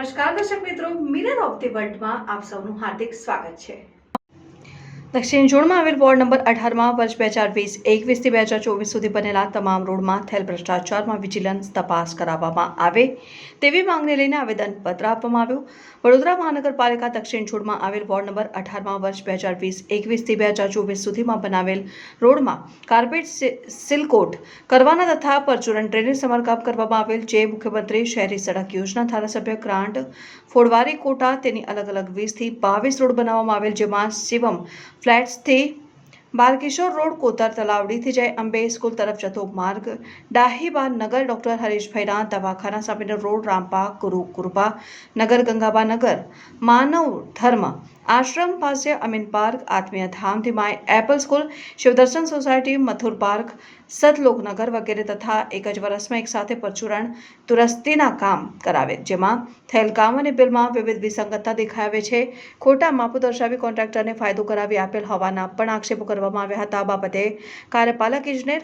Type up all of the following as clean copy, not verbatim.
નમસ્કાર દર્શક મિત્રો, મિરર ઓફ ધી વર્લ્ડમાં આપ સૌનું હાર્દિક સ્વાગત છે। દક્ષિણ ઝોનમાં આવેલ વોર્ડ નંબર 18માં વર્ષ 2020-21 થી 2024 સુધી બનેલા તમામ રોડમાં થયેલ ભ્રષ્ટાચારમાં વિજિલન્સ તપાસ કરાવવામાં આવે તેવી માંગને લઈને આવેદનપત્ર આપવામાં આવ્યું। વડોદરા મહાનગરપાલિકા દક્ષિણ ઝોનમાં આવેલ વોર્ડ નંબર 18માં વર્ષ 2020-21 થી 2024 સુધીમાં બનાવેલ રોડમાં કાર્પેટ સિલકોટ કરવાના તથા પરચુરણ ડ્રેનેજ સમારકામ કરવામાં આવેલ, જે મુખ્યમંત્રી શહેરી સડક યોજના ધારાસભ્ય ગ્રાન્ટ ફોડવારી કોટા તેની અલગ અલગ 20 થી 22 રોડ બનાવવામાં આવેલ, જેમાં શિવમ ફ્લેટ્સથી બાલકિશોર રોડ, કોતર તલાવડીથી જય અંબે સ્કૂલ તરફ જતો માર્ગ, ડાહીબા નગર ડોક્ટર હરીશભાઈના દવાખાના સામેનો રોડ, રામપા ગુરુકૃપા નગર, ગંગાબા નગર, માનવ ધર્મ આશ્રમ પાસે અમીન પાર્ક, આત્મીય ધામથી My Apple School, Shivdarshan society, Mathur park, Satloknagar વગેરે તથા એક જ વર્ષમાં એક સાથે પરચુરણ દુરસ્તીના કામ કરાવે, જેમાં થયેલ કામ અને બિલમાં વિવિધ વિસંગતતા દેખાઈ આવે છે। ખોટા માપો દર્શાવી કોન્ટ્રાક્ટરને ફાયદો કરાવી આપેલ હોવાના પણ આક્ષેપો કરવામાં આવ્યા હતા। આ બાબતે કાર્યપાલક ઇજનેર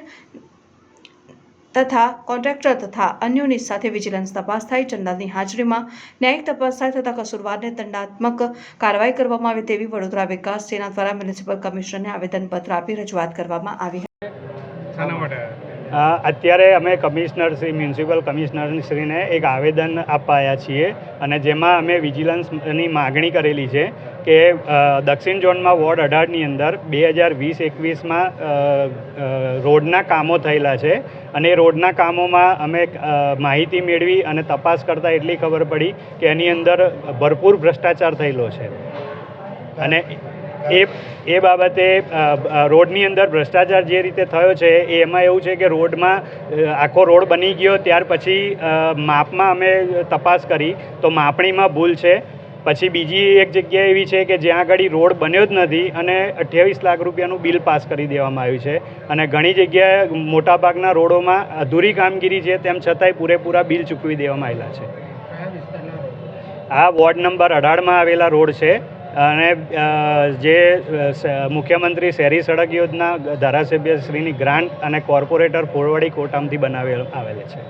તથા કોન્ટ્રાક્ટર તથા અન્યોની સાથે વિજિલન્સ તપાસ થાય, જનરલની હાજરીમાં ન્યાયિક તપાસ થાય તથા કસૂરવારને દંડાત્મક કાર્યવાહી કરવામાં આવે તેવી વડોદરા વિકાસ સેના દ્વારા મ્યુનિસિપલ કમિશનરને આવેદનપત્ર આપી રજૂઆત કરવામાં આવી હતી। અત્યારે અમે મ્યુનિસિપલ કમિશનરશ્રીને એક આવેદન આપવા આવ્યા છીએ અને જેમાં અમે વિજિલન્સની માગણી કરેલી છે કે દક્ષિણ ઝોનમાં વોર્ડ 18ની અંદર 2020-21માં રોડના કામો થયેલા છે અને એ રોડના કામોમાં અમે માહિતી મેળવી અને તપાસ કરતાં એટલી ખબર પડી કે એની અંદર ભરપૂર ભ્રષ્ટાચાર થયેલો છે અને એ બાબતે રોડની અંદર ભ્રષ્ટાચાર જે રીતે થયો છે એમાં એવું છે કે રોડમાં આખો રોડ બની ગયો ત્યાર પછી માપમાં અમે તપાસ કરી તો માપણીમાં ભૂલ છે। પછી બીજી એક જગ્યા એવી છે કે જ્યાં આગળ રોડ બન્યો જ નથી અને 28 લાખ રૂપિયાનું બિલ પાસ કરી દેવામાં આવ્યું છે અને ઘણી જગ્યાએ મોટાભાગના રોડોમાં અધૂરી કામગીરી છે તેમ છતાંય પૂરેપૂરા બિલ ચૂકવી દેવામાં આવેલા છે। આ વોર્ડ નંબર 18માં આવેલા રોડ છે અને જે મુખ્યમંત્રી શહેરી સડક યોજના ધારાસભ્ય શ્રીની ગ્રાન્ટ અને કોર્પોરેટર ફોડવાડી કોટામાંથી આવેલ છે।